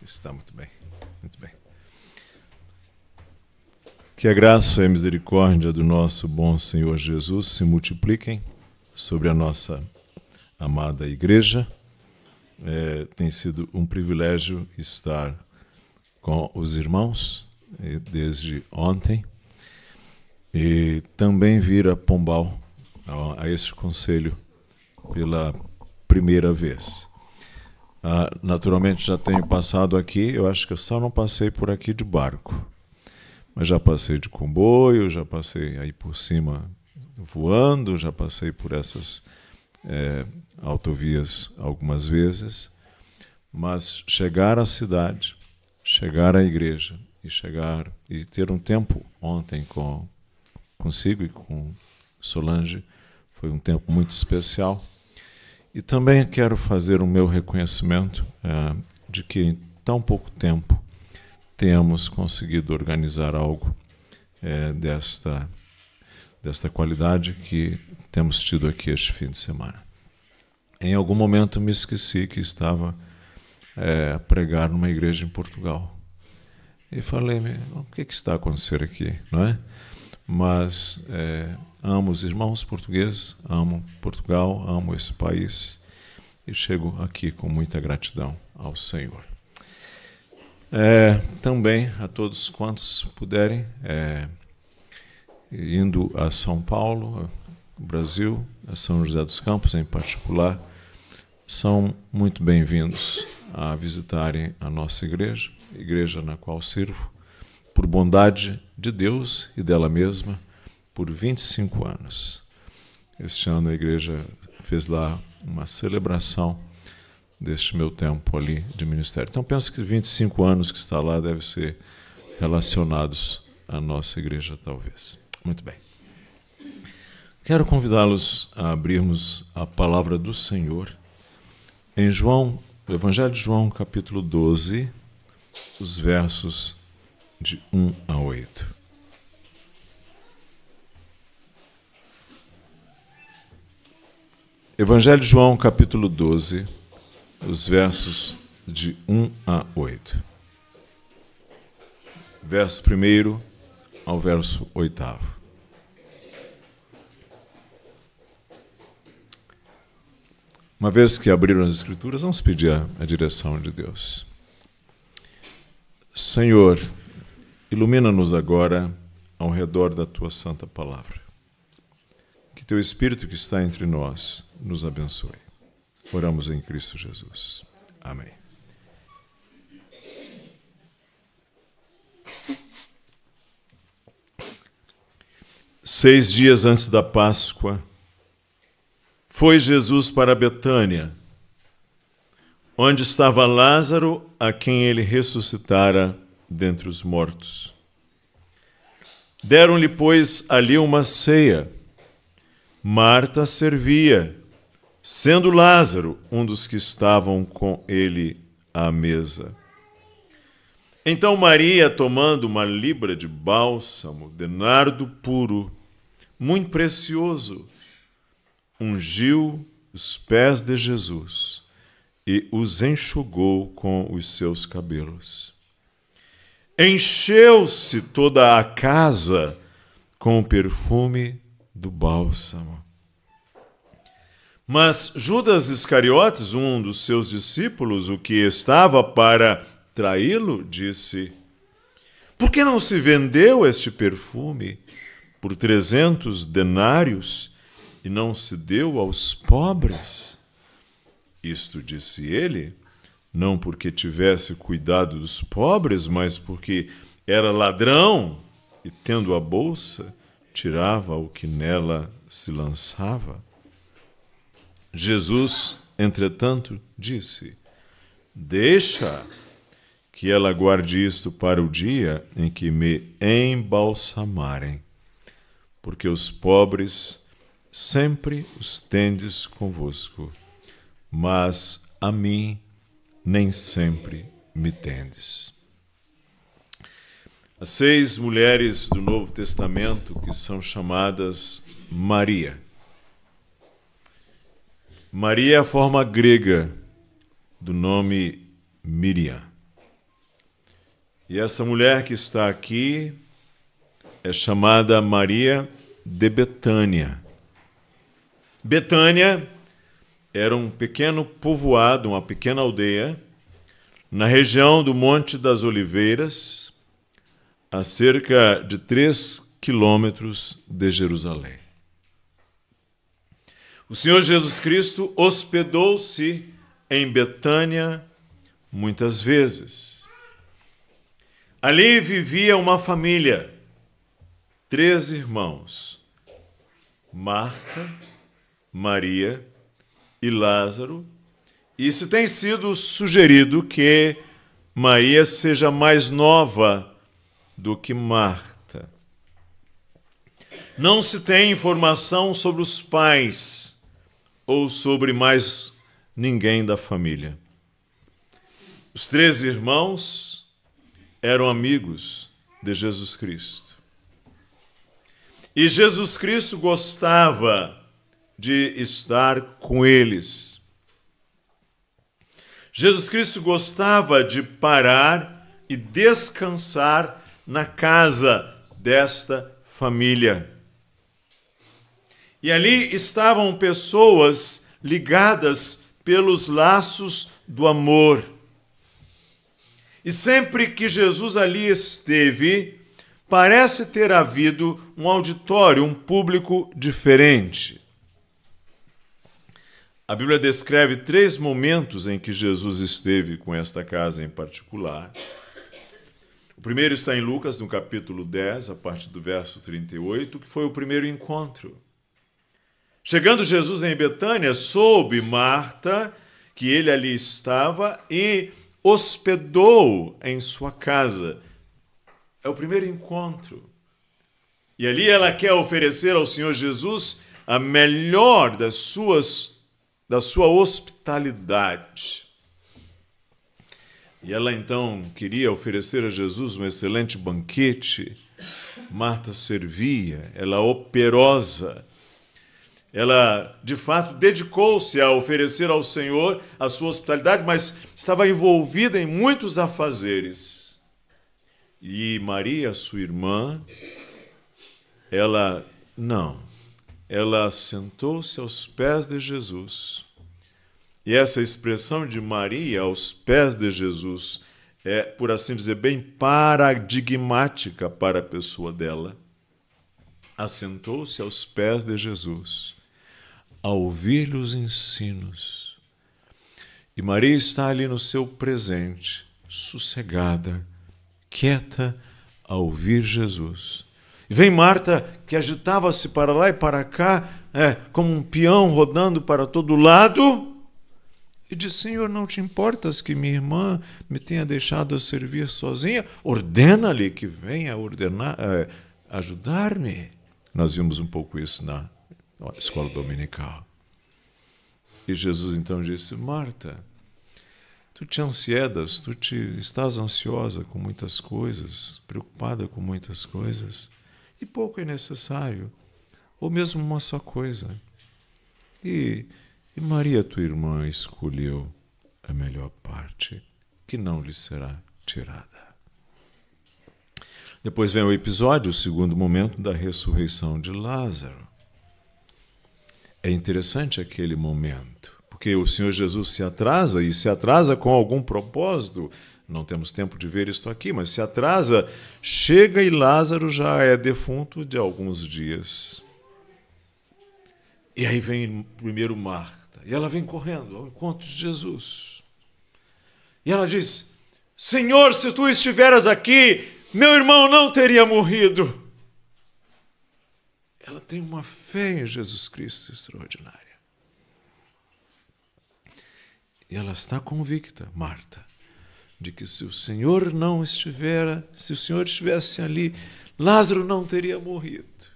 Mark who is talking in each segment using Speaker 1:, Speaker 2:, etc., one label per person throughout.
Speaker 1: Está muito bem, muito bem. Que a graça e a misericórdia do nosso bom Senhor Jesus se multipliquem sobre a nossa amada igreja. Tem sido um privilégio estar com os irmãos desde ontem e também vir a Pombal, a este conselho, pela primeira vez. Naturalmente já tenho passado aqui, eu acho que eu só não passei por aqui de barco, mas já passei de comboio, já passei aí por cima voando, já passei por essas autovias algumas vezes, mas chegar à cidade, chegar à igreja e ter um tempo ontem consigo e com Solange foi um tempo muito especial. E também quero fazer o meu reconhecimento de que em tão pouco tempo temos conseguido organizar algo desta qualidade que temos tido aqui este fim de semana. Em algum momento me esqueci que estava a pregar numa igreja em Portugal. E falei, o que está acontecendo aqui, não é? Mas amo os irmãos portugueses, amo Portugal, amo esse país e chego aqui com muita gratidão ao Senhor. Também a todos quantos puderem, indo a São Paulo, Brasil, a São José dos Campos em particular, são muito bem-vindos a visitarem a nossa igreja na qual sirvo, por bondade de Deus e dela mesma, por 25 anos. Este ano a igreja fez lá uma celebração deste meu tempo ali de ministério. Então penso que 25 anos que está lá devem ser relacionados à nossa igreja, talvez. Muito bem. Quero convidá-los a abrirmos a palavra do Senhor em o Evangelho de João, capítulo 12, os versos de 1 a 8. Evangelho de João, capítulo 12, os versos de 1 a 8. Verso 1 ao verso 8. Uma vez que abriram as Escrituras, vamos pedir a direção de Deus. Senhor, ilumina-nos agora ao redor da Tua Santa Palavra. Que Teu Espírito que está entre nós nos abençoe. Oramos em Cristo Jesus. Amém. Seis dias antes da Páscoa, foi Jesus para Betânia, onde estava Lázaro, a quem ele ressuscitara dentre os mortos. Deram-lhe, pois, ali uma ceia. Marta servia, sendo Lázaro um dos que estavam com ele à mesa. Então Maria, tomando uma libra de bálsamo de nardo puro, muito precioso, ungiu os pés de Jesus e os enxugou com os seus cabelos. Encheu-se toda a casa com o perfume do bálsamo. Mas Judas Iscariotes, um dos seus discípulos, o que estava para traí-lo, disse: por que não se vendeu este perfume por 300 denários e não se deu aos pobres? Isto disse ele, não porque tivesse cuidado dos pobres, mas porque era ladrão e, tendo a bolsa, tirava o que nela se lançava. Jesus, entretanto, disse: deixa que ela guarde isto para o dia em que me embalsamarem, porque os pobres sempre os tendes convosco, mas a mim nem sempre me tendes. As 6 mulheres do Novo Testamento que são chamadas Maria. Maria é a forma grega do nome Miriam. E essa mulher que está aqui é chamada Maria de Betânia. Betânia era um pequeno povoado, uma pequena aldeia, na região do Monte das Oliveiras, a cerca de 3 quilômetros de Jerusalém. O Senhor Jesus Cristo hospedou-se em Betânia muitas vezes. Ali vivia uma família, 3 irmãos, Marta, Maria e Lázaro. E isso tem sido sugerido que Maria seja mais nova do que Marta. Não se tem informação sobre os pais ou sobre mais ninguém da família. Os 3 irmãos eram amigos de Jesus Cristo. E Jesus Cristo gostava de estar com eles. Jesus Cristo gostava de parar e descansar na casa desta família. E ali estavam pessoas ligadas pelos laços do amor. E sempre que Jesus ali esteve, parece ter havido um auditório, um público diferente. A Bíblia descreve 3 momentos em que Jesus esteve com esta casa em particular. O primeiro está em Lucas, no capítulo 10, a partir do verso 38, que foi o primeiro encontro. Chegando Jesus em Betânia, soube Marta que ele ali estava e hospedou em sua casa. É o primeiro encontro. E ali ela quer oferecer ao Senhor Jesus a melhor da sua hospitalidade. E ela então queria oferecer a Jesus um excelente banquete. Marta servia, ela operosa. Ela, de fato, dedicou-se a oferecer ao Senhor a sua hospitalidade, mas estava envolvida em muitos afazeres. E Maria, sua irmã, ela sentou-se aos pés de Jesus. E essa expressão de Maria aos pés de Jesus é, por assim dizer, bem paradigmática para a pessoa dela. Assentou-se aos pés de Jesus, a ouvir-lhe os ensinos. E Maria está ali no seu presente, sossegada, quieta, a ouvir Jesus. E vem Marta, que agitava-se para lá e para cá, como um peão rodando para todo lado, e diz: Senhor, não te importas que minha irmã me tenha deixado servir sozinha? Ordena-lhe que venha ajudar-me. Nós vimos um pouco isso na escola dominical. E Jesus então disse: Marta, tu te ansiedas, estás ansiosa com muitas coisas, preocupada com muitas coisas, e pouco é necessário, ou mesmo uma só coisa. E Maria, tua irmã, escolheu a melhor parte, que não lhe será tirada. Depois vem o episódio, o segundo momento da ressurreição de Lázaro. É interessante aquele momento, porque o Senhor Jesus se atrasa, e se atrasa com algum propósito. Não temos tempo de ver isso aqui, mas se atrasa, chega e Lázaro já é defunto de alguns dias. E aí vem primeiro Marta, e ela vem correndo ao encontro de Jesus. E ela diz: Senhor, se tu estiveras aqui, meu irmão não teria morrido. Ela tem uma fé em Jesus Cristo extraordinária. E ela está convicta, Marta, de que se o Senhor estivesse ali, Lázaro não teria morrido.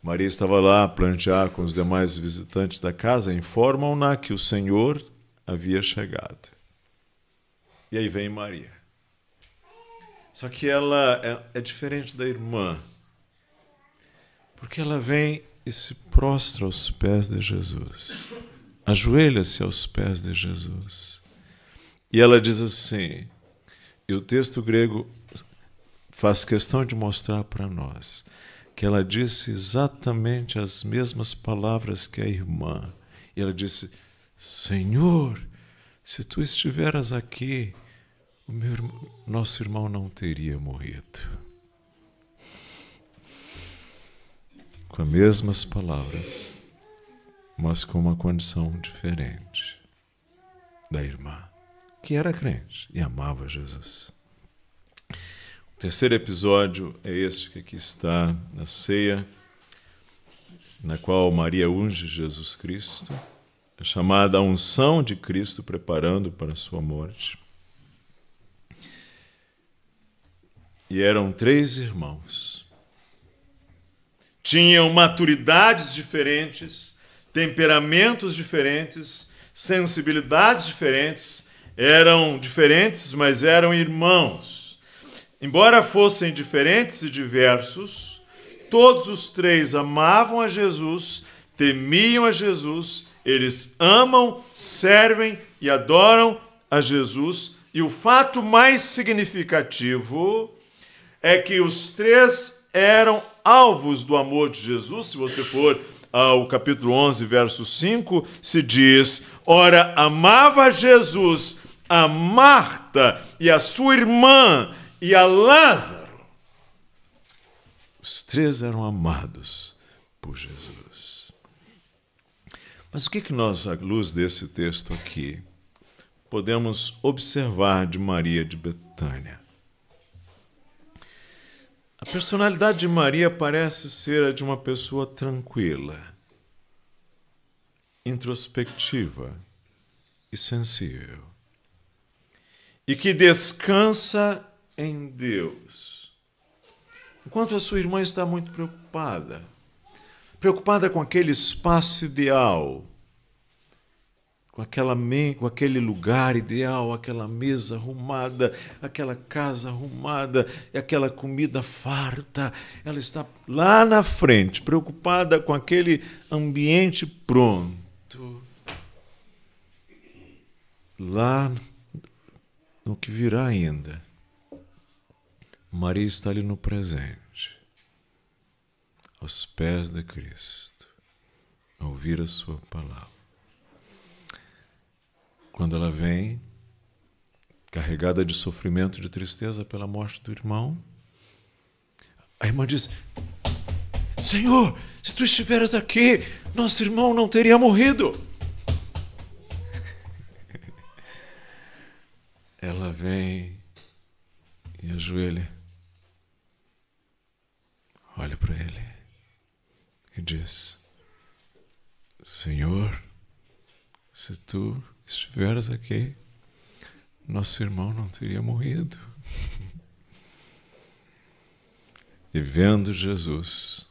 Speaker 1: Maria estava lá a plantear com os demais visitantes da casa, informam-na que o Senhor havia chegado. E aí vem Maria. Só que ela é diferente da irmã, porque ela vem e se prostra aos pés de Jesus, ajoelha-se aos pés de Jesus E ela diz assim, e o texto grego faz questão de mostrar para nós que ela disse exatamente as mesmas palavras que a irmã. E ela disse, Senhor, se tu estiveras aqui, nosso irmão não teria morrido. Com as mesmas palavras, mas com uma condição diferente da irmã, que era crente e amava Jesus. O terceiro episódio é este que aqui está na ceia, na qual Maria unge Jesus Cristo, é chamada a unção de Cristo preparando para a sua morte. E eram 3 irmãos. Tinham maturidades diferentes, temperamentos diferentes, sensibilidades diferentes, eram diferentes, mas eram irmãos. Embora fossem diferentes e diversos, todos os 3 amavam a Jesus, temiam a Jesus, eles amam, servem e adoram a Jesus. E o fato mais significativo é que os 3 eram alvos do amor de Jesus. Se você for ao capítulo 11, verso 5, se diz, ora, amava Jesus a Marta e a sua irmã e a Lázaro. Os 3 eram amados por Jesus. Mas o que nós, à luz desse texto aqui, podemos observar de Maria de Betânia? A personalidade de Maria parece ser a de uma pessoa tranquila, introspectiva e sensível, e que descansa em Deus, enquanto a sua irmã está muito preocupada com aquele espaço ideal, com aquele lugar ideal, aquela mesa arrumada, aquela casa arrumada, e aquela comida farta. Ela está lá na frente, preocupada com aquele ambiente pronto. Lá no que virá ainda, Maria está ali no presente, aos pés de Cristo, a ouvir a sua palavra. Quando ela vem, carregada de sofrimento e de tristeza pela morte do irmão, a irmã diz, Senhor, se tu estiveras aqui, nosso irmão não teria morrido. Ela vem e ajoelha, olha para ele e diz, Senhor, se tu estiveras aqui, nosso irmão não teria morrido. E vendo Jesus,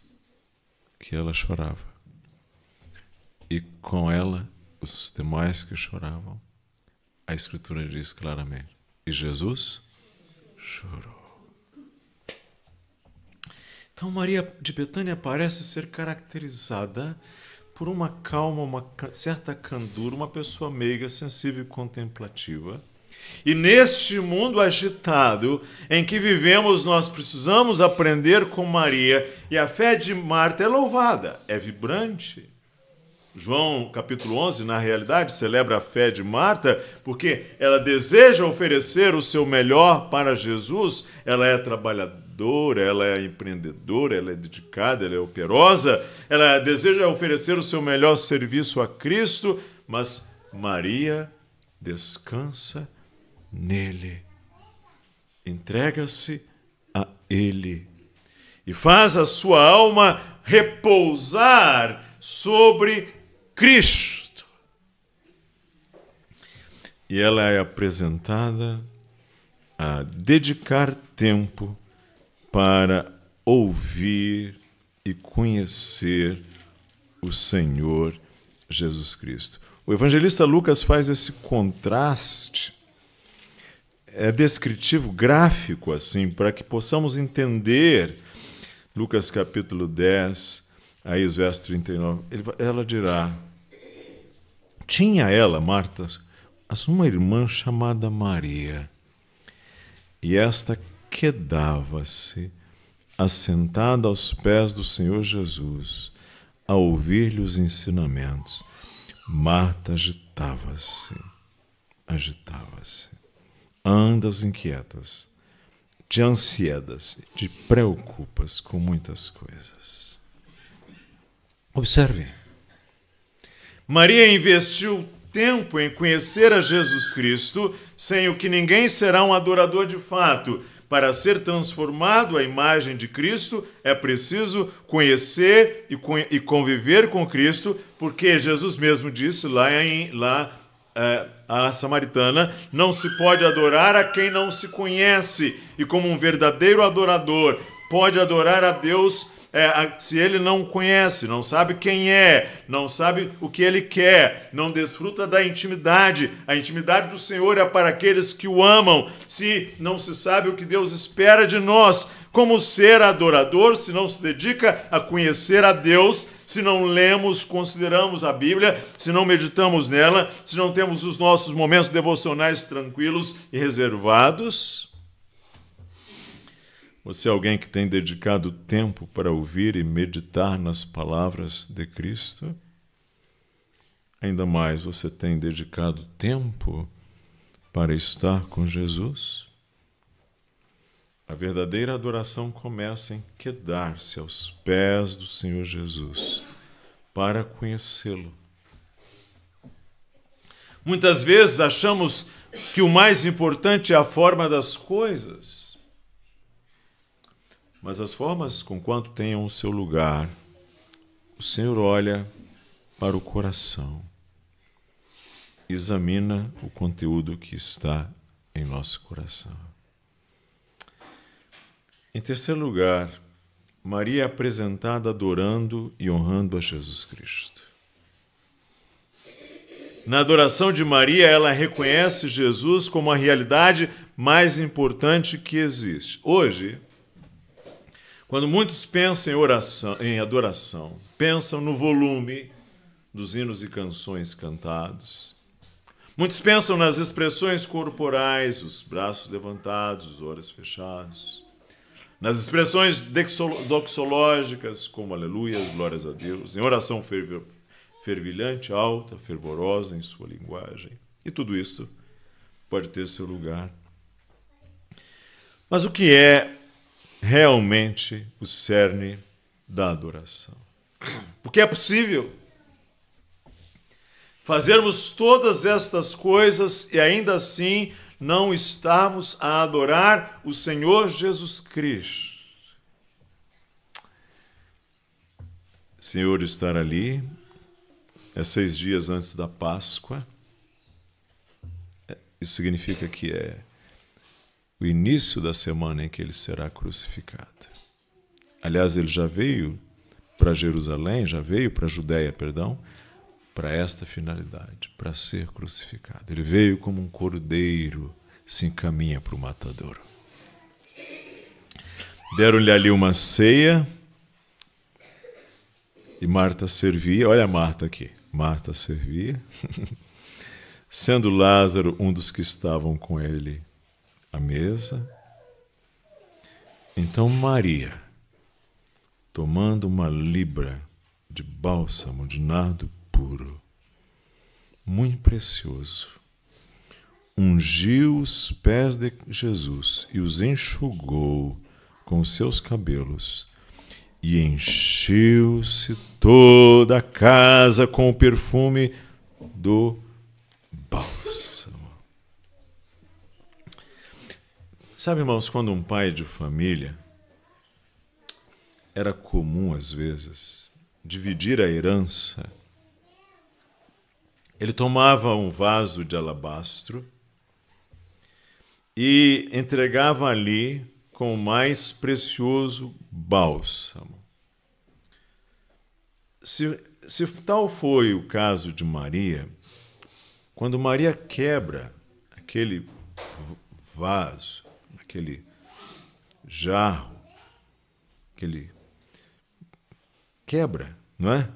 Speaker 1: que ela chorava, e com ela os demais que choravam, a Escritura diz claramente, e Jesus chorou. Então Maria de Betânia parece ser caracterizada por uma calma, uma certa candura, uma pessoa meiga, sensível e contemplativa. E neste mundo agitado em que vivemos, nós precisamos aprender com Maria. E a fé de Marta é louvada, é vibrante. João, capítulo 11, na realidade, celebra a fé de Marta, porque ela deseja oferecer o seu melhor para Jesus. Ela é trabalhadora, ela é empreendedora, ela é dedicada, ela é operosa, ela deseja oferecer o seu melhor serviço a Cristo, mas Maria descansa nele, entrega-se a ele e faz a sua alma repousar sobre Cristo. E ela é apresentada a dedicar tempo para ouvir e conhecer o Senhor Jesus Cristo. O evangelista Lucas faz esse contraste, descritivo, gráfico, assim, para que possamos entender. Lucas capítulo 10, aí os versos 39, ela dirá, tinha ela, Marta, uma irmã chamada Maria, e esta quedava-se, assentada aos pés do Senhor Jesus, a ouvir-lhe os ensinamentos. Marta agitava-se, andas inquietas, de ansiedades, de preocupas com muitas coisas. Observe. Maria investiu tempo em conhecer a Jesus Cristo, sem o que ninguém será um adorador de fato. Para ser transformado à imagem de Cristo, é preciso conhecer e conviver com Cristo, porque Jesus mesmo disse a samaritana, não se pode adorar a quem não se conhece. E como um verdadeiro adorador pode adorar a Deus se ele não conhece, não sabe quem é, não sabe o que ele quer, não desfruta da intimidade. A intimidade do Senhor é para aqueles que o amam. Se não se sabe o que Deus espera de nós, como ser adorador, se não se dedica a conhecer a Deus, se não lemos, consideramos a Bíblia, se não meditamos nela, se não temos os nossos momentos devocionais tranquilos e reservados? Você é alguém que tem dedicado tempo para ouvir e meditar nas palavras de Cristo? Ainda mais, você tem dedicado tempo para estar com Jesus? A verdadeira adoração começa em quedar-se aos pés do Senhor Jesus para conhecê-lo. Muitas vezes achamos que o mais importante é a forma das coisas. Mas as formas, conquanto tenham o seu lugar, o Senhor olha para o coração, examina o conteúdo que está em nosso coração. Em terceiro lugar, Maria é apresentada adorando e honrando a Jesus Cristo. Na adoração de Maria, ela reconhece Jesus como a realidade mais importante que existe. Hoje, quando muitos pensam em adoração, pensam no volume dos hinos e canções cantados. Muitos pensam nas expressões corporais, os braços levantados, os olhos fechados. Nas expressões doxológicas, como aleluias, glórias a Deus, em oração fervilhante, alta, fervorosa em sua linguagem. E tudo isso pode ter seu lugar. Mas o que é realmente o cerne da adoração? Porque é possível fazermos todas estas coisas e ainda assim não estarmos a adorar o Senhor Jesus Cristo. O Senhor estar ali, 6 dias antes da Páscoa, isso significa que é o início da semana em que ele será crucificado. Aliás, ele já veio para Jerusalém, já veio para a Judéia, para esta finalidade, para ser crucificado. Ele veio como um cordeiro, se encaminha para o matadouro. Deram-lhe ali uma ceia e Marta servia. Olha a Marta aqui. Marta servia, sendo Lázaro um dos que estavam com ele à mesa. Então Maria, tomando uma libra de bálsamo de nardo puro, muito precioso, ungiu os pés de Jesus e os enxugou com os seus cabelos, e encheu-se toda a casa com o perfume do bálsamo. Sabe, irmãos, quando um pai de família, era comum, às vezes, dividir a herança. Ele tomava um vaso de alabastro e entregava ali com o mais precioso bálsamo. Se tal foi o caso de Maria, quando Maria quebra aquele vaso, aquele jarro, quebra, não é?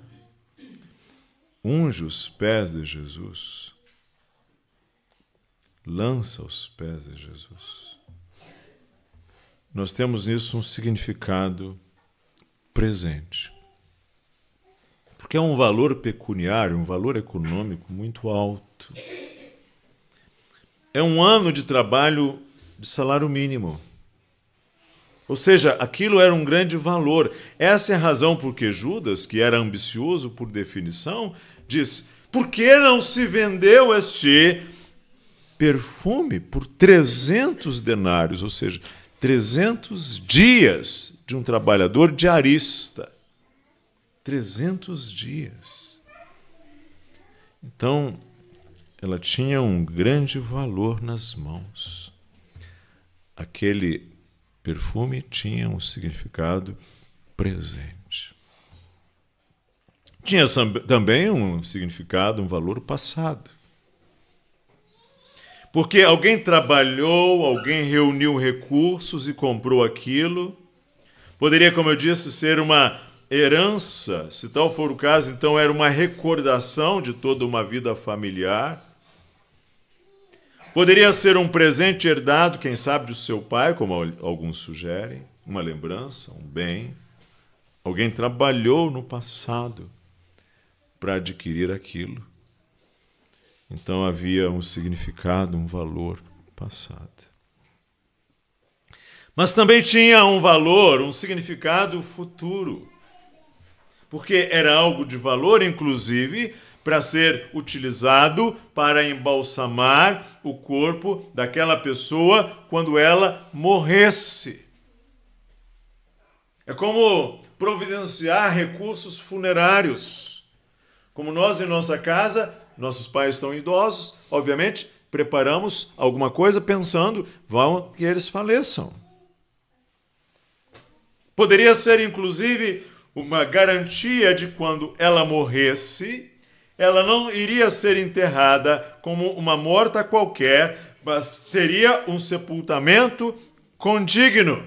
Speaker 1: Unge os pés de Jesus. lança aos pés de Jesus. Nós temos nisso um significado presente. Porque é um valor pecuniário, um valor econômico muito alto. É um ano de trabalho de salário mínimo. Ou seja, aquilo era um grande valor. Essa é a razão por que Judas, que era ambicioso por definição, diz: por que não se vendeu este perfume por 300 denários? Ou seja, 300 dias de um trabalhador diarista. 300 dias. Então, ela tinha um grande valor nas mãos. Aquele perfume tinha um significado presente. Tinha também um significado, um valor passado. Porque alguém trabalhou, alguém reuniu recursos e comprou aquilo. Poderia, como eu disse, ser uma herança, se tal for o caso, então era uma recordação de toda uma vida familiar. Poderia ser um presente herdado, quem sabe, do seu pai, como alguns sugerem, uma lembrança, um bem. Alguém trabalhou no passado para adquirir aquilo. Então havia um significado, um valor passado. Mas também tinha um valor, um significado futuro. Porque era algo de valor, inclusive, para ser utilizado para embalsamar o corpo daquela pessoa quando ela morresse. É como providenciar recursos funerários. Como nós em nossa casa, nossos pais estão idosos, obviamente, preparamos alguma coisa pensando, vão que eles faleçam. Poderia ser, inclusive, uma garantia de quando ela morresse, ela não iria ser enterrada como uma morta qualquer, mas teria um sepultamento condigno.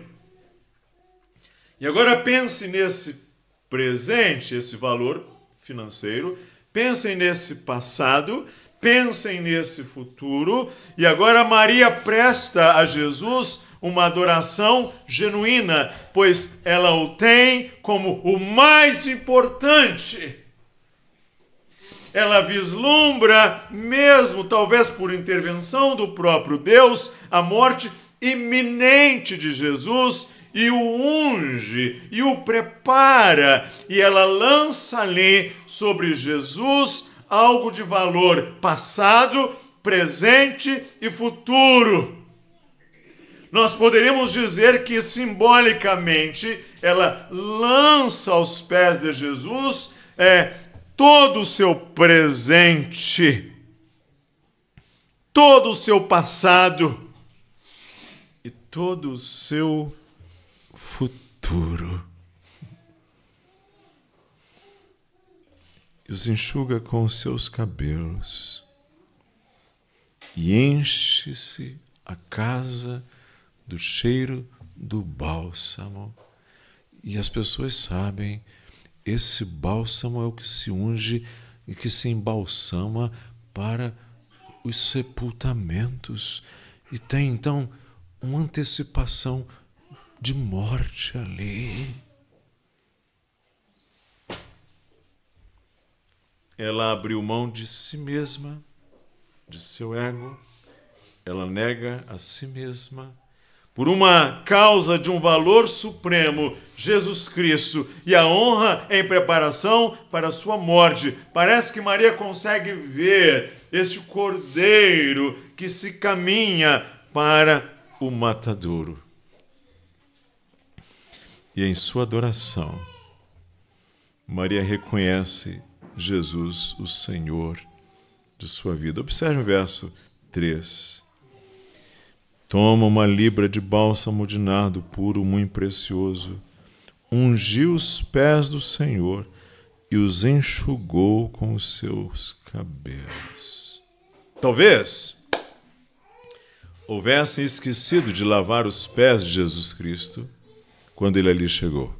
Speaker 1: E agora pense nesse presente, esse valor financeiro, pensem nesse passado, pensem nesse futuro, e agora Maria presta a Jesus uma adoração genuína, pois ela o tem como o mais importante. Ela vislumbra, mesmo talvez por intervenção do próprio Deus, a morte iminente de Jesus e o unge e o prepara, e ela lança ali sobre Jesus algo de valor passado, presente e futuro. Nós poderíamos dizer que simbolicamente ela lança aos pés de Jesus todo o seu presente, todo o seu passado e todo o seu futuro. E os enxuga com os seus cabelos e enche-se a casa do cheiro do bálsamo. E as pessoas sabem, esse bálsamo é o que se unge e que se embalsama para os sepultamentos. E tem, então, uma antecipação de morte ali. Ela abriu mão de si mesma, de seu ego, ela nega a si mesma, por uma causa de um valor supremo, Jesus Cristo, e a honra em preparação para a sua morte. Parece que Maria consegue ver este cordeiro que se caminha para o matadouro. E em sua adoração, Maria reconhece Jesus, o Senhor de sua vida. Observe o verso 3. Toma uma libra de bálsamo de nardo puro, muito precioso, ungiu os pés do Senhor e os enxugou com os seus cabelos. Talvez houvessem esquecido de lavar os pés de Jesus Cristo quando ele ali chegou.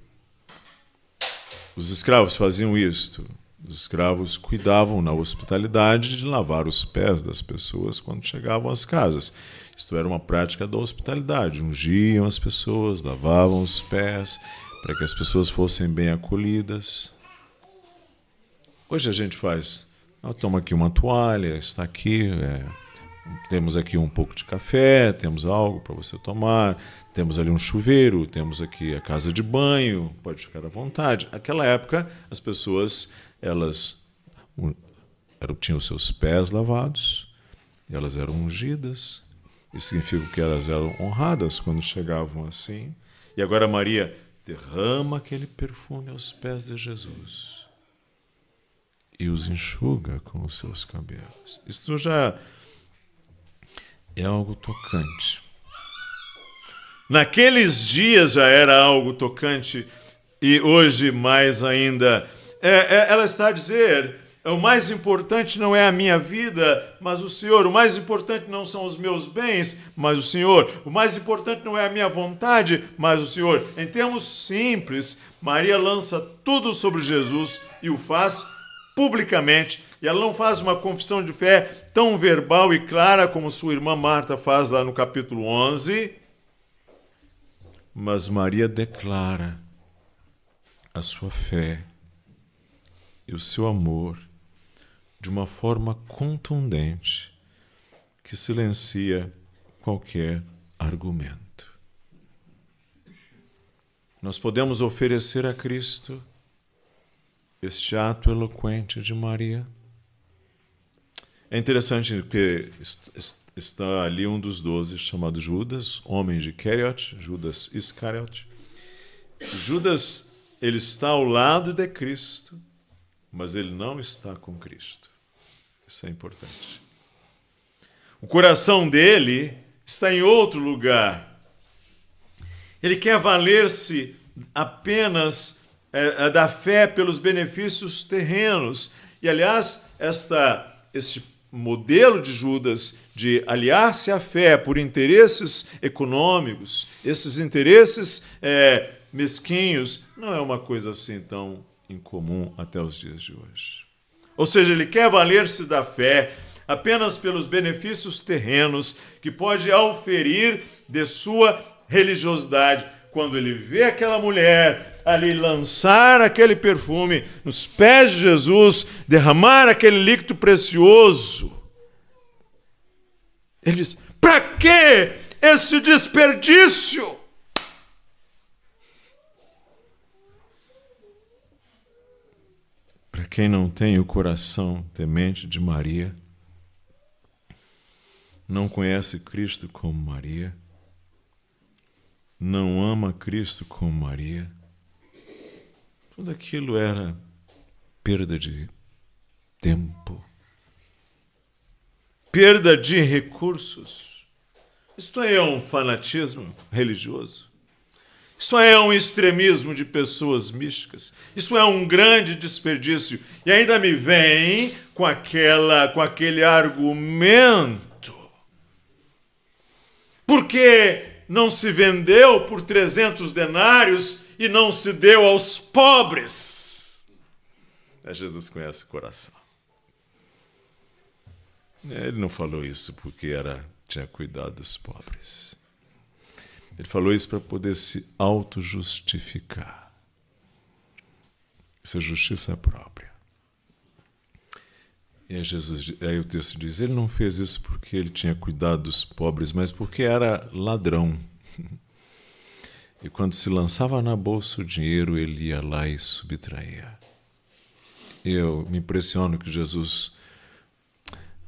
Speaker 1: Os escravos faziam isto. Os escravos cuidavam na hospitalidade de lavar os pés das pessoas quando chegavam às casas. Isto era uma prática da hospitalidade. Ungiam as pessoas, lavavam os pés, para que as pessoas fossem bem acolhidas. Hoje a gente faz, toma aqui uma toalha, está aqui, temos aqui um pouco de café, temos algo para você tomar, temos ali um chuveiro, temos aqui a casa de banho, pode ficar à vontade. Naquela época, as pessoas tinham os seus pés lavados, elas eram ungidas, isso significa que elas eram honradas quando chegavam assim. E agora Maria derrama aquele perfume aos pés de Jesus e os enxuga com os seus cabelos. Isso já é algo tocante. Naqueles dias já era algo tocante e hoje mais ainda. Ela está a dizer, o mais importante não é a minha vida, mas o Senhor. O mais importante não são os meus bens, mas o Senhor. O mais importante não é a minha vontade, mas o Senhor. Em termos simples, Maria lança tudo sobre Jesus e o faz publicamente. E ela não faz uma confissão de fé tão verbal e clara como sua irmã Marta faz lá no capítulo 11. Mas Maria declara a sua fé e o seu amor de uma forma contundente que silencia qualquer argumento. Nós podemos oferecer a Cristo este ato eloquente de Maria. É interessante que está ali um dos 12 chamado Judas, homem de Queriote, Judas Iscariote. Judas, ele está ao lado de Cristo, mas ele não está com Cristo. Isso é importante. O coração dele está em outro lugar. Ele quer valer-se apenas da fé pelos benefícios terrenos. E, aliás, este modelo de Judas de aliar-se à fé por interesses econômicos, esses interesses mesquinhos, não é uma coisa assim tão incomum até os dias de hoje. Ou seja, ele quer valer-se da fé apenas pelos benefícios terrenos que pode auferir de sua religiosidade. Quando ele vê aquela mulher ali lançar aquele perfume nos pés de Jesus, derramar aquele líquido precioso, ele diz: para que esse desperdício? Para quem não tem o coração temente de Maria, não conhece Cristo como Maria, não ama Cristo como Maria, tudo aquilo era perda de tempo, perda de recursos. Isto é um fanatismo religioso. Isso é um extremismo de pessoas místicas. Isso é um grande desperdício. E ainda me vem com aquele argumento. Porque não se vendeu por 300 denários e não se deu aos pobres. Jesus conhece o coração. Ele não falou isso porque tinha cuidado dos pobres. Ele falou isso para poder se auto-justificar. Isso é justiça própria. E aí o texto diz, ele não fez isso porque ele tinha cuidado dos pobres, mas porque era ladrão. E quando se lançava na bolsa o dinheiro, ele ia lá e subtraía. Eu me impressiono que Jesus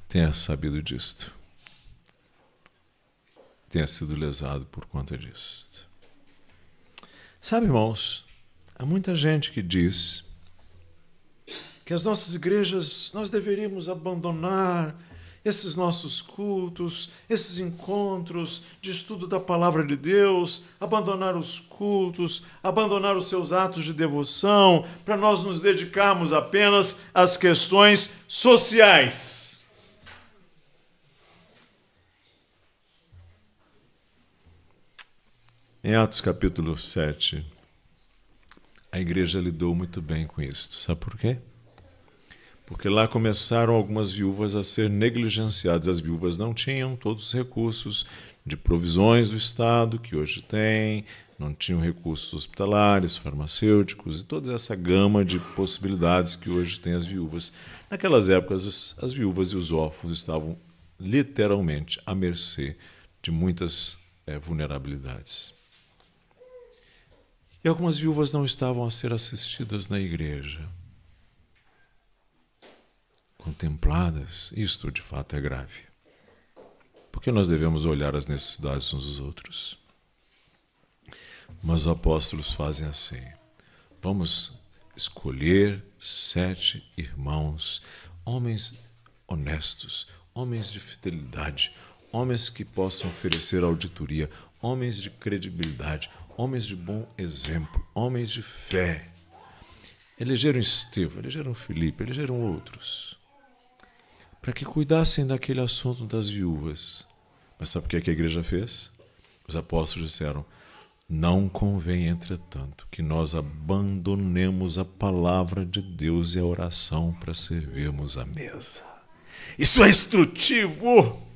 Speaker 1: tenha sabido disto. Tenha sido lesado por conta disso. Sabe, irmãos, há muita gente que diz que as nossas igrejas, nós deveríamos abandonar esses nossos cultos, esses encontros de estudo da palavra de Deus, abandonar os cultos, abandonar os seus atos de devoção, para nós nos dedicarmos apenas às questões sociais. Em Atos capítulo 7, a igreja lidou muito bem com isso. Sabe por quê? Porque lá começaram algumas viúvas a ser negligenciadas. As viúvas não tinham todos os recursos de provisões do Estado que hoje tem, não tinham recursos hospitalares, farmacêuticos e toda essa gama de possibilidades que hoje têm as viúvas. Naquelas épocas, as viúvas e os órfãos estavam literalmente à mercê de muitas vulnerabilidades. E algumas viúvas não estavam a ser assistidas na igreja, contempladas. Isto, de fato, é grave. Porque nós devemos olhar as necessidades uns dos outros. Mas os apóstolos fazem assim: vamos escolher 7 irmãos, homens honestos, homens de fidelidade, homens que possam oferecer auditoria, homens de credibilidade, homens de bom exemplo, homens de fé. Elegeram Estevão, elegeram Filipe, elegeram outros, para que cuidassem daquele assunto das viúvas. Mas sabe o que a igreja fez? Os apóstolos disseram: não convém, entretanto, que nós abandonemos a palavra de Deus e a oração para servirmos a mesa. Isso é instrutivo,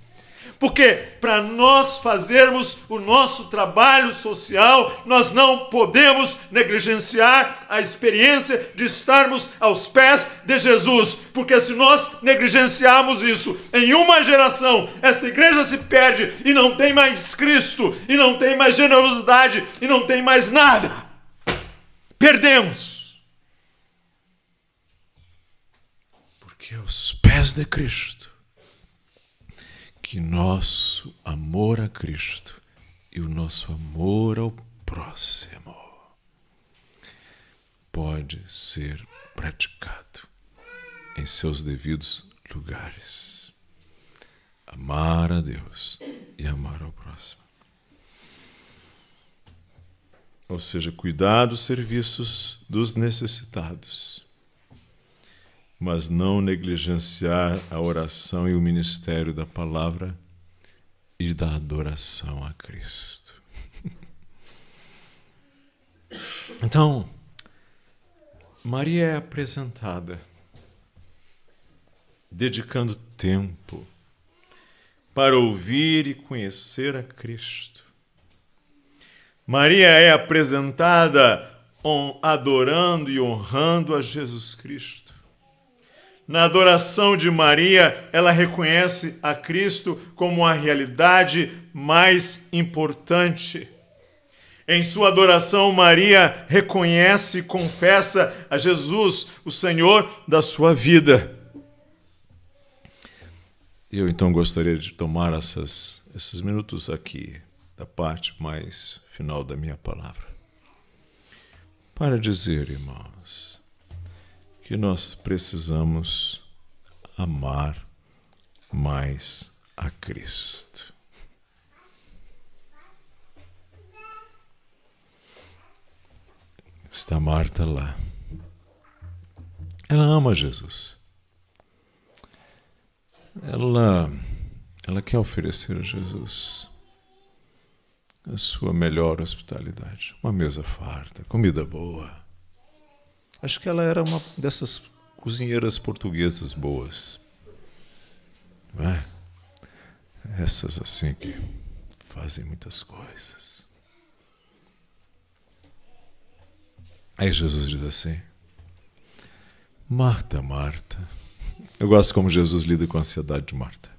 Speaker 1: porque para nós fazermos o nosso trabalho social, nós não podemos negligenciar a experiência de estarmos aos pés de Jesus, porque se nós negligenciarmos isso, em uma geração, esta igreja se perde e não tem mais Cristo, e não tem mais generosidade, e não tem mais nada. Perdemos. Porque aos pés de Cristo que nosso amor a Cristo e o nosso amor ao próximo pode ser praticado em seus devidos lugares. Amar a Deus e amar ao próximo. Ou seja, cuidar dos serviços dos necessitados, mas não negligenciar a oração e o ministério da palavra e da adoração a Cristo. Então, Maria é apresentada, dedicando tempo para ouvir e conhecer a Cristo. Maria é apresentada adorando e honrando a Jesus Cristo. Na adoração de Maria, ela reconhece a Cristo como a realidade mais importante. Em sua adoração, Maria reconhece e confessa a Jesus, o Senhor da sua vida. Eu então gostaria de tomar esses minutos aqui, da parte mais final da minha palavra, para dizer, irmãos, que nós precisamos amar mais a Cristo. Está Marta lá. Ela ama Jesus. Ela quer oferecer a Jesus a sua melhor hospitalidade. Uma mesa farta, comida boa. Acho que ela era uma dessas cozinheiras portuguesas boas. Não é? Essas assim que fazem muitas coisas. Aí Jesus diz assim: Marta, Marta. Eu gosto como Jesus lida com a ansiedade de Marta.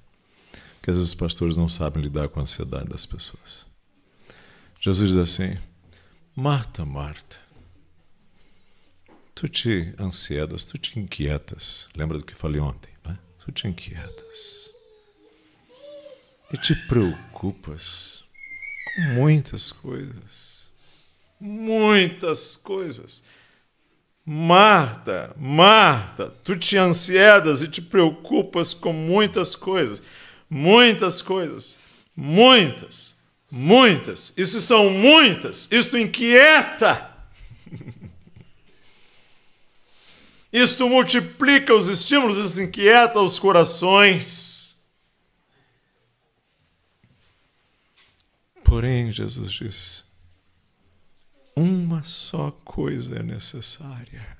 Speaker 1: Porque às vezes os pastores não sabem lidar com a ansiedade das pessoas. Jesus diz assim: Marta, Marta, tu te ansiedas, tu te inquietas. Lembra do que falei ontem, né? Tu te inquietas e te preocupas com muitas coisas. Muitas coisas. Marta, Marta, tu te ansiedas e te preocupas com muitas coisas. Muitas coisas. Muitas. Muitas. Isso são muitas. Isso inquieta. Isto multiplica os estímulos, isso inquieta os corações. Porém, Jesus disse: uma só coisa é necessária.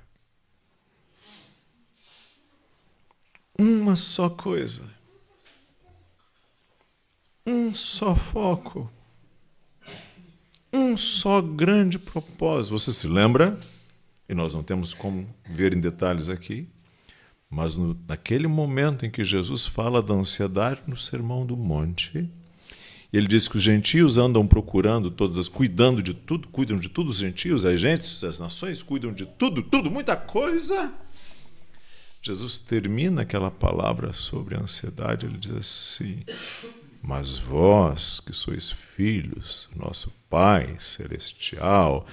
Speaker 1: uma só coisa, um só foco, um só grande propósito. Você se lembra? E nós não temos como ver em detalhes aqui, mas naquele momento em que Jesus fala da ansiedade no Sermão do Monte, ele diz que os gentios andam procurando cuidam de tudo os gentios, as gentes, as nações cuidam de tudo, muita coisa. Jesus termina aquela palavra sobre a ansiedade, ele diz assim: mas vós, que sois filhos, nosso Pai Celestial,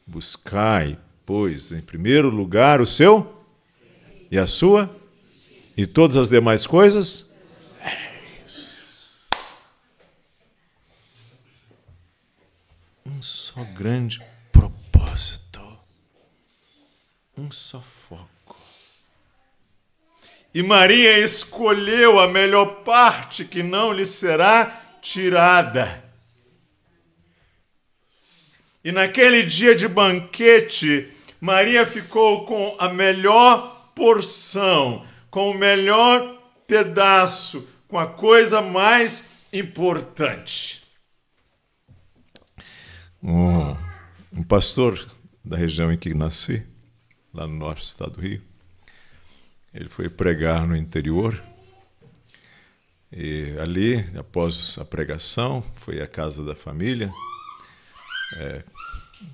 Speaker 1: buscai, pois, em primeiro lugar o seu e a sua e todas as demais coisas. É isso. Um só grande propósito, um só foco. E Maria escolheu a melhor parte que não lhe será tirada. E naquele dia de banquete, Maria ficou com a melhor porção, com o melhor pedaço, com a coisa mais importante. Um pastor da região em que nasci, lá no norte do estado do Rio, ele foi pregar no interior e ali, após a pregação, foi à casa da família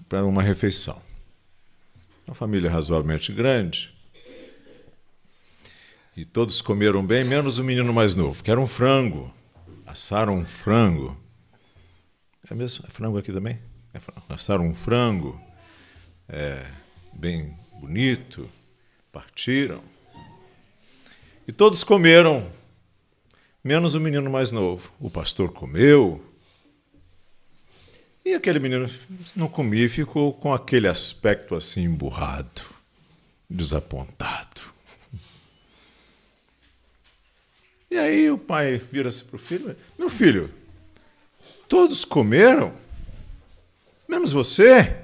Speaker 1: para uma refeição. Uma família razoavelmente grande e todos comeram bem, menos o menino mais novo, que era um frango. Assaram um frango. É mesmo? É frango aqui também? É frango. Assaram um frango bem bonito, partiram. E todos comeram, menos o menino mais novo. O pastor comeu, e aquele menino não comia e ficou com aquele aspecto assim emburrado, desapontado. E aí o pai vira-se para o filho: meu filho, todos comeram, menos você.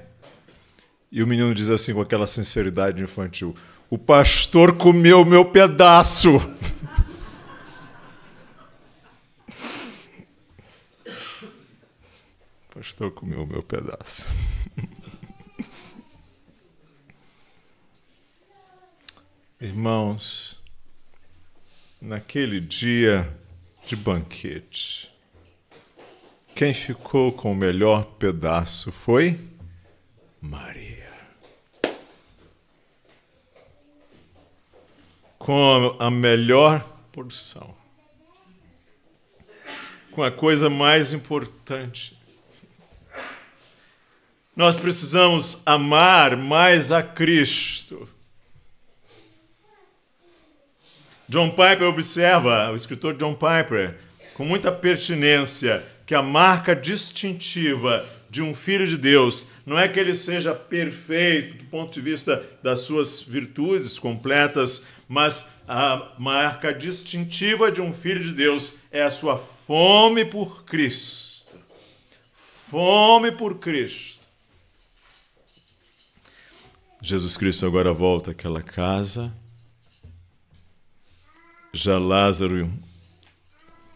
Speaker 1: E o menino diz assim com aquela sinceridade infantil: o pastor comeu o meu pedaço. O pastor comeu o meu pedaço. Irmãos, naquele dia de banquete, quem ficou com o melhor pedaço foi Maria. Com a melhor porção, com a coisa mais importante. Nós precisamos amar mais a Cristo. John Piper observa, o escritor John Piper, com muita pertinência, que a marca distintiva de um filho de Deus não é que ele seja perfeito do ponto de vista das suas virtudes completas, mas a marca distintiva de um filho de Deus é a sua fome por Cristo. Fome por Cristo. Jesus Cristo agora volta àquela casa. Já Lázaro,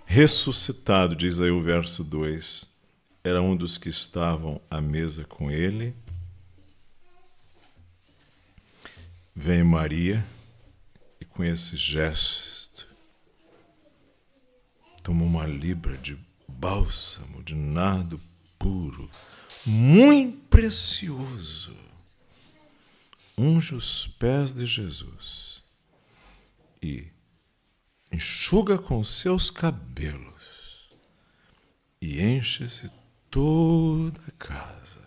Speaker 1: ressuscitado, diz aí o verso 2, era um dos que estavam à mesa com ele. Vem Maria e com esse gesto toma uma libra de bálsamo, de nardo puro, muito precioso, unge os pés de Jesus e enxuga com seus cabelos e enche-se toda a casa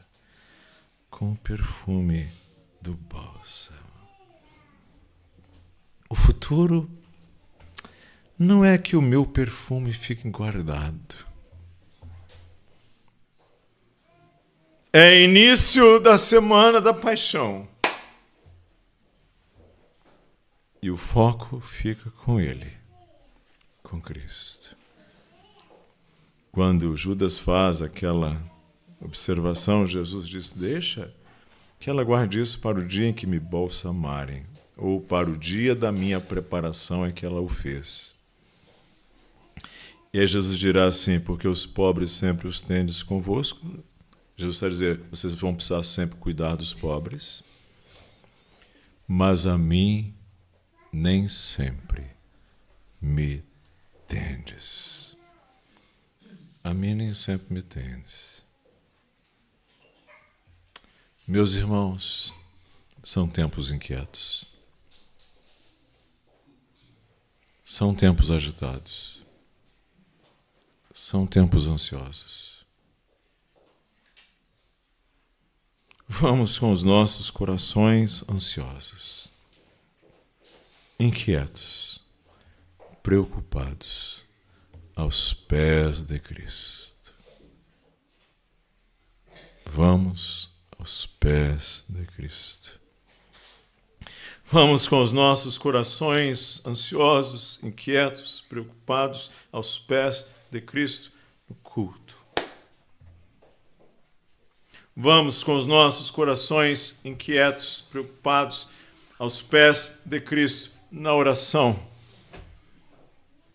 Speaker 1: com o perfume do bálsamo. O futuro não é que o meu perfume fique guardado. É início da semana da paixão. E o foco fica com ele, com Cristo. Quando Judas faz aquela observação, Jesus diz: deixa que ela guarde isso para o dia em que me balsamarem. ou para o dia da minha preparação é que ela o fez. E aí Jesus dirá assim, porque os pobres sempre os tendes convosco. Jesus está dizendo, vocês vão precisar sempre cuidar dos pobres, mas a mim nem sempre me tendes. A mim nem sempre me tendes. Meus irmãos, são tempos inquietos. São tempos agitados. São tempos ansiosos. Vamos com os nossos corações ansiosos, inquietos, preocupados, aos pés de Cristo. Vamos aos pés de Cristo. Vamos com os nossos corações ansiosos, inquietos, preocupados, aos pés de Cristo no culto. Vamos com os nossos corações inquietos, preocupados, aos pés de Cristo na oração.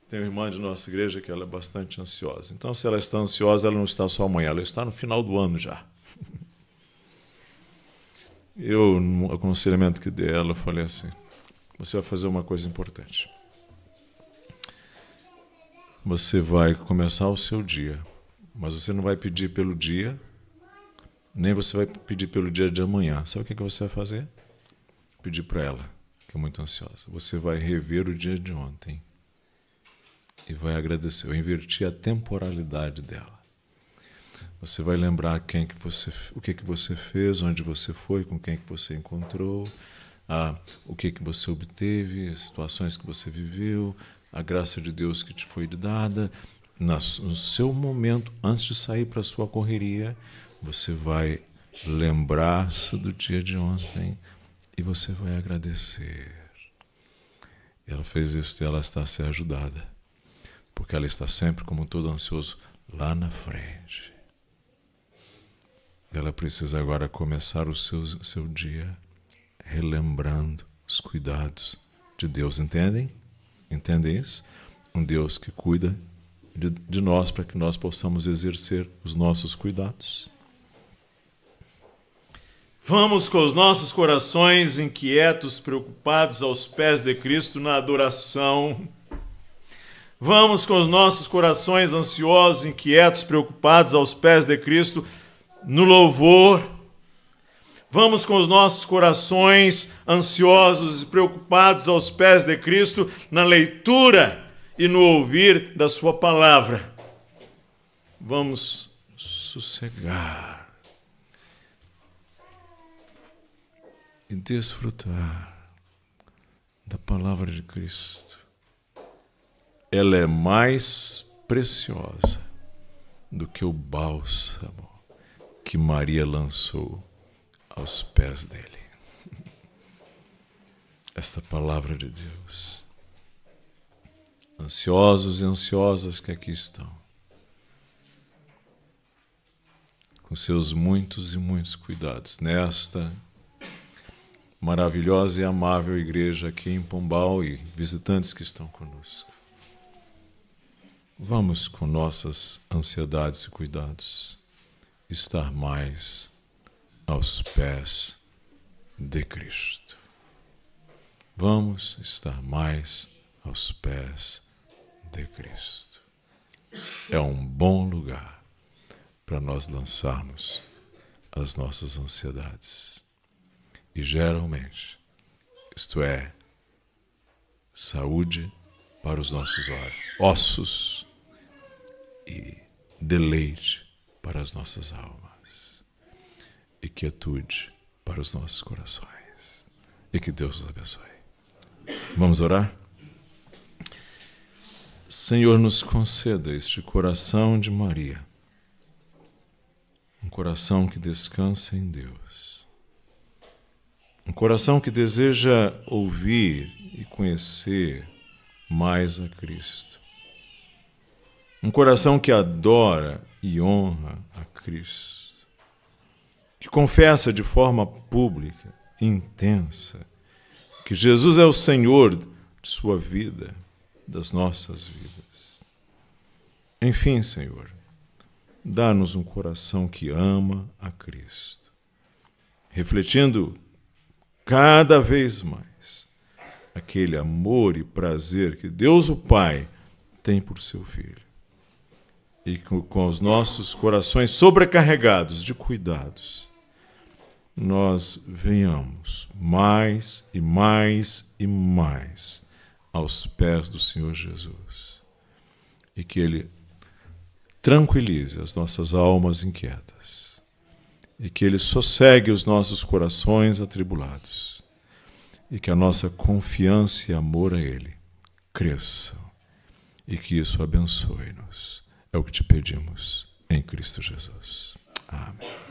Speaker 1: Tem uma irmã de nossa igreja que ela é bastante ansiosa. Então, se ela está ansiosa, ela não está só amanhã, ela está no final do ano já. Eu, no aconselhamento que dei a ela, eu falei assim, você vai fazer uma coisa importante. Você vai começar o seu dia, mas você não vai pedir pelo dia, nem você vai pedir pelo dia de amanhã. Sabe o que você vai fazer? Pedir para ela, que é muito ansiosa. Você vai rever o dia de ontem e vai agradecer. Eu inverti a temporalidade dela. Você vai lembrar o que você fez, onde você foi, com quem que você encontrou, o que você obteve, as situações que você viveu, a graça de Deus que te foi dada. No seu momento, antes de sair para a sua correria, você vai lembrar-se do dia de ontem e você vai agradecer. Ela fez isso e ela está a ser ajudada, porque ela está sempre, como todo ansioso, lá na frente. Ela precisa agora começar o seu dia relembrando os cuidados de Deus. Entendem? Entendem isso? Um Deus que cuida de nós para que nós possamos exercer os nossos cuidados. Vamos com os nossos corações inquietos, preocupados aos pés de Cristo na adoração. Vamos com os nossos corações ansiosos, inquietos, preocupados aos pés de Cristo no louvor. Vamos com os nossos corações ansiosos e preocupados aos pés de Cristo na leitura e no ouvir da sua palavra. Vamos sossegar e desfrutar da palavra de Cristo. Ela é mais preciosa do que o bálsamo que Maria lançou aos pés dele. Esta palavra de Deus. Ansiosos e ansiosas que aqui estão, com seus muitos e muitos cuidados, nesta maravilhosa e amável igreja aqui em Pombal e visitantes que estão conosco. Vamos, com nossas ansiedades e cuidados, estar mais aos pés de Cristo. Vamos estar mais aos pés de Cristo. É um bom lugar para nós lançarmos as nossas ansiedades. E geralmente, isto é, saúde para os nossos ossos e deleite para as nossas almas e quietude para os nossos corações. E que Deus os abençoe. Vamos orar? Senhor, nos conceda este coração de Maria, um coração que descansa em Deus, um coração que deseja ouvir e conhecer mais a Cristo, um coração que adora e honra a Cristo, que confessa de forma pública, intensa que Jesus é o Senhor de sua vida, das nossas vidas. Enfim, Senhor, dá-nos um coração que ama a Cristo, refletindo cada vez mais aquele amor e prazer que Deus o Pai tem por seu Filho. E com os nossos corações sobrecarregados de cuidados, nós venhamos mais e mais e mais aos pés do Senhor Jesus. E que Ele tranquilize as nossas almas inquietas. E que Ele sossegue os nossos corações atribulados. E que a nossa confiança e amor a Ele cresçam. E que isso abençoe-nos. É o que te pedimos em Cristo Jesus. Amém.